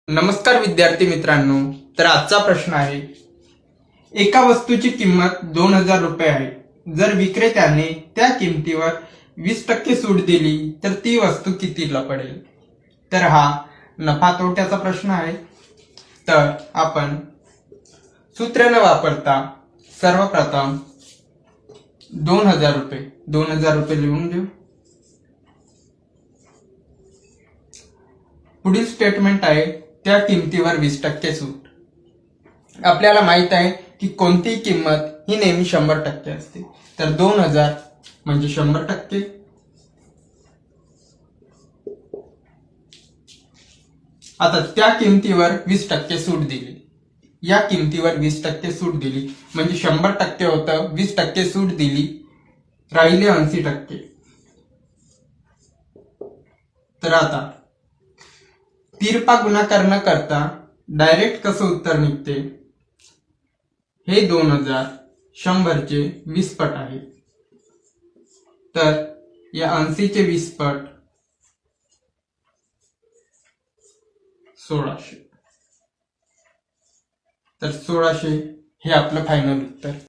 नमस्कार विद्यार्थी मित्रांनो. तर आजचा प्रश्न आहे, एका वस्तूची किंमत 2000 रुपये आहे. जर विक्रेत्याने त्या किमतीवर 20% सूट दिली तर ती वस्तू कितीला पडेल? तर हा नफा तोट्याचा प्रश्न आहे. तर आपण सूत्र न वापरता सर्वप्रथम 2000 रुपये लिहून घेऊ. पुढील स्टेटमेंट आहे, त्या किमतीवर 20% सूट. आपल्याला माहित आहे की कोणतीही किंमत ही नेहमी 100% असते. तर 2000 म्हणजे 100%. आता त्या किमतीवर 20% सूट दिली. या किमतीवर 20% सूट दिली म्हणजे 100% होतं, 20% सूट दिली, राहिले 80%. तर आता तिरपा गुणाकार न करता डायरेक्ट कसं उत्तर निघते? हे 2000 100चे 20 पट आहे. तर या 80चे 20 पट 1600. तर 1600 हे आपलं फायनल उत्तर.